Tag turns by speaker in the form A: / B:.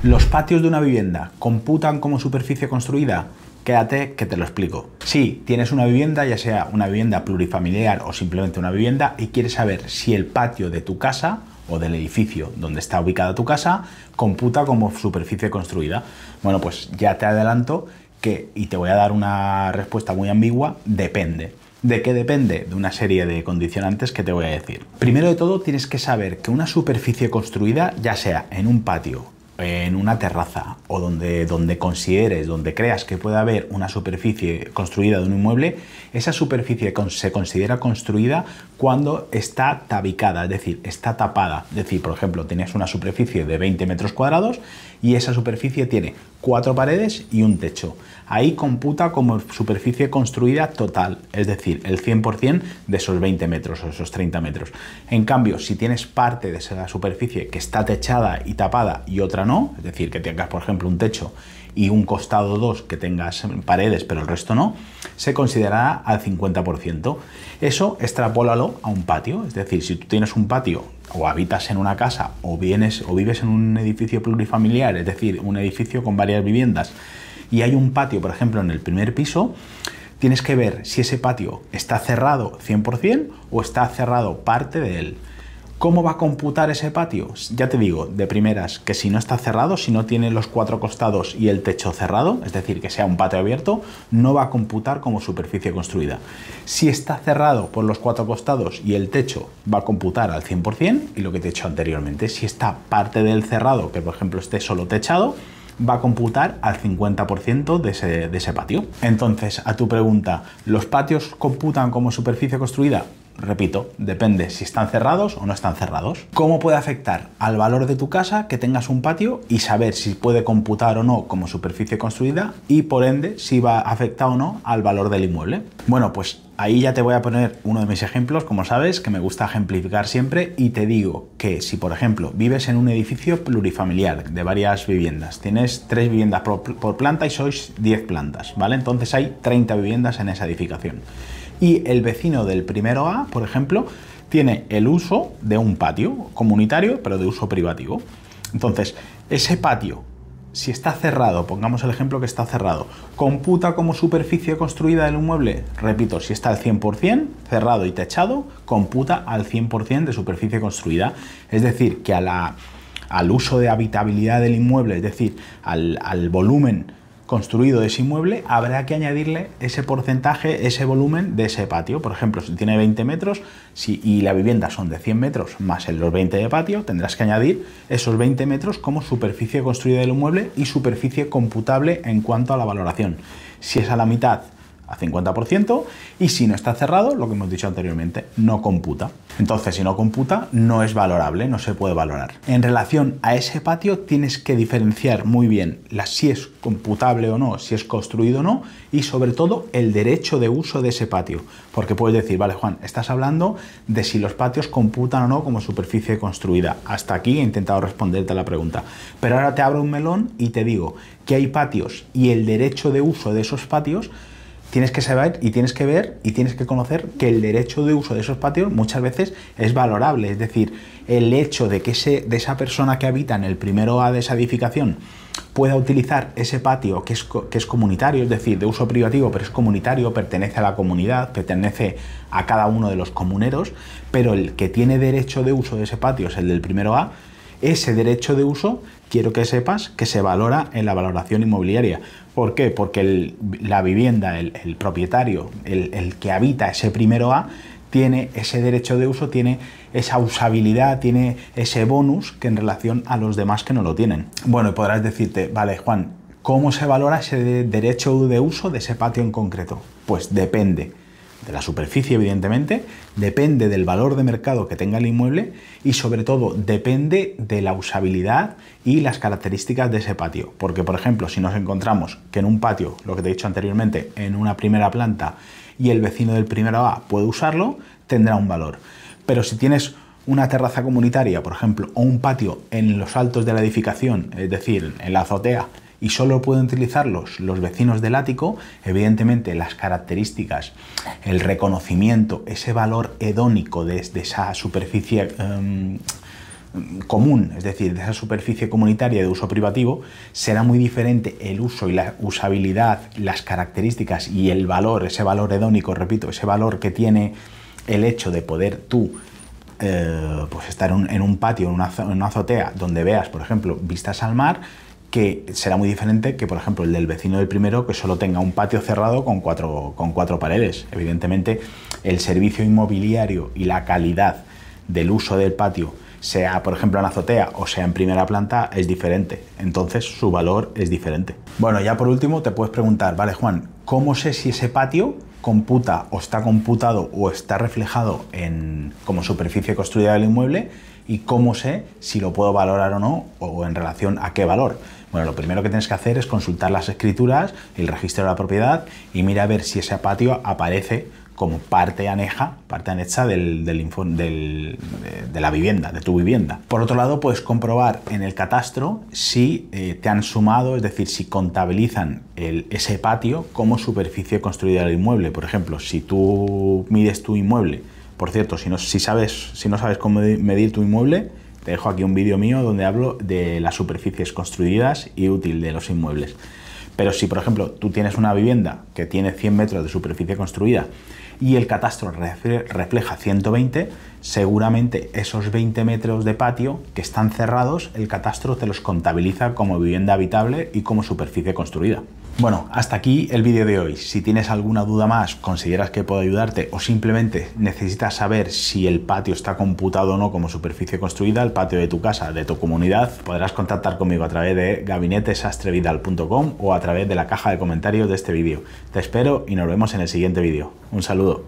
A: ¿Los patios de una vivienda computan como superficie construida? Quédate que te lo explico. Si tienes una vivienda, ya sea una vivienda plurifamiliar o simplemente una vivienda, y quieres saber si el patio de tu casa o del edificio donde está ubicada tu casa computa como superficie construida. Bueno, pues ya te adelanto que, y te voy a dar una respuesta muy ambigua, depende. ¿De qué depende? De una serie de condicionantes que te voy a decir. Primero de todo, tienes que saber que una superficie construida, ya sea en un patio, en una terraza o donde consideres, donde creas que pueda haber una superficie construida de un inmueble, esa superficie se considera construida cuando está tabicada, es decir, está tapada. Es decir, por ejemplo, tienes una superficie de 20 metros cuadrados y esa superficie tiene 4 paredes y un techo. Ahí computa como superficie construida total, es decir, el 100% de esos 20 metros o esos 30 metros. En cambio, si tienes parte de esa superficie que está techada y tapada y otra no, es decir, que tengas, por ejemplo, un techo y un costado 2 que tengas paredes pero el resto no, se considerará al 50%. Eso extrapólalo a un patio, es decir, si tú tienes un patio o habitas en una casa o vives en un edificio plurifamiliar, es decir, un edificio con varias viviendas, y hay un patio, por ejemplo, en el primer piso, tienes que ver si ese patio está cerrado 100% o está cerrado parte de él. ¿Cómo va a computar ese patio? Ya te digo, de primeras, que si no está cerrado, si no tiene los 4 costados y el techo cerrado, es decir, que sea un patio abierto, no va a computar como superficie construida. Si está cerrado por los 4 costados y el techo, va a computar al 100%, y lo que te he dicho anteriormente, si está parte del cerrado, que por ejemplo esté solo techado, va a computar al 50% de ese patio. Entonces, a tu pregunta, ¿los patios computan como superficie construida? Repito, depende si están cerrados o no están cerrados. ¿Cómo puede afectar al valor de tu casa que tengas un patio y saber si puede computar o no como superficie construida y por ende si va a afectar o no al valor del inmueble? Bueno, pues ahí ya te voy a poner uno de mis ejemplos, como sabes, que me gusta ejemplificar siempre, y te digo que si, por ejemplo, vives en un edificio plurifamiliar de varias viviendas, tienes 3 viviendas por planta y sois 10 plantas, ¿vale? Entonces hay 30 viviendas en esa edificación. Y el vecino del primero A, por ejemplo, tiene el uso de un patio comunitario, pero de uso privativo. Entonces, ese patio, si está cerrado, pongamos el ejemplo que está cerrado, ¿computa como superficie construida del inmueble? Repito, si está al 100%, cerrado y techado, computa al 100% de superficie construida. Es decir, que al uso de habitabilidad del inmueble, es decir, al volumen construido de ese inmueble, habrá que añadirle ese porcentaje, ese volumen de ese patio. Por ejemplo, si tiene 20 metros y la vivienda son de 100 metros más los 20 de patio, tendrás que añadir esos 20 metros como superficie construida del inmueble y superficie computable en cuanto a la valoración. Si es a la mitad, a 50%, y si no está cerrado, lo que hemos dicho anteriormente, no computa. Entonces, si no computa, no es valorable, no se puede valorar. En relación a ese patio, tienes que diferenciar muy bien si es computable o no, si es construido o no, y sobre todo el derecho de uso de ese patio. Porque puedes decir, vale, Juan, estás hablando de si los patios computan o no como superficie construida. Hasta aquí he intentado responderte a la pregunta. Pero ahora te abro un melón y te digo que hay patios y el derecho de uso de esos patios. Tienes que saber y tienes que ver y tienes que conocer que el derecho de uso de esos patios muchas veces es valorable. Es decir, el hecho de que esa persona que habita en el primero A de esa edificación pueda utilizar ese patio que es comunitario, es decir, de uso privativo, pero es comunitario, pertenece a la comunidad, pertenece a cada uno de los comuneros, pero el que tiene derecho de uso de ese patio es el del primero A. Ese derecho de uso, quiero que sepas que se valora en la valoración inmobiliaria. ¿Por qué? Porque la vivienda, el propietario, el que habita ese primero A, tiene ese derecho de uso, tiene esa usabilidad, tiene ese bonus que en relación a los demás que no lo tienen. Bueno, y podrás decirte, vale, Juan, ¿cómo se valora ese derecho de uso de ese patio en concreto? Pues depende de la superficie, evidentemente, depende del valor de mercado que tenga el inmueble y sobre todo depende de la usabilidad y las características de ese patio. Porque, por ejemplo, si nos encontramos que en un patio, lo que te he dicho anteriormente, en una primera planta y el vecino del primero A puede usarlo, tendrá un valor. Pero si tienes una terraza comunitaria, por ejemplo, o un patio en los altos de la edificación, es decir, en la azotea, y solo pueden utilizarlos los vecinos del ático, evidentemente las características, el reconocimiento, ese valor hedónico de esa superficie común, es decir, de esa superficie comunitaria de uso privativo, será muy diferente el uso y la usabilidad, las características y el valor, ese valor hedónico, repito, ese valor que tiene el hecho de poder tú pues estar en un patio, en una azotea, donde veas, por ejemplo, vistas al mar, que será muy diferente que, por ejemplo, el del vecino del primero, que solo tenga un patio cerrado con cuatro paredes. Evidentemente, el servicio inmobiliario y la calidad del uso del patio, sea por ejemplo en azotea o sea en primera planta, es diferente, entonces su valor es diferente. Bueno, ya por último te puedes preguntar, vale Juan, ¿cómo sé si ese patio computa o está computado o está reflejado como superficie construida del inmueble, y cómo sé si lo puedo valorar o no, o en relación a qué valor? Bueno, lo primero que tienes que hacer es consultar las escrituras, el registro de la propiedad, y mira a ver si ese patio aparece como parte anexa de la vivienda, de tu vivienda. Por otro lado, puedes comprobar en el catastro si te han sumado, es decir, si contabilizan ese patio como superficie construida del inmueble. Por ejemplo, si tú mides tu inmueble, por cierto, si no sabes cómo medir tu inmueble, te dejo aquí un vídeo mío donde hablo de las superficies construidas y útil de los inmuebles. Pero si, por ejemplo, tú tienes una vivienda que tiene 100 metros de superficie construida y el catastro refleja 120, seguramente esos 20 metros de patio que están cerrados, el catastro te los contabiliza como vivienda habitable y como superficie construida. Bueno, hasta aquí el vídeo de hoy. Si tienes alguna duda más, consideras que puedo ayudarte o simplemente necesitas saber si el patio está computado o no como superficie construida, el patio de tu casa, de tu comunidad, podrás contactar conmigo a través de gabinetesastrevidal.com o a través de la caja de comentarios de este vídeo. Te espero y nos vemos en el siguiente vídeo. Un saludo.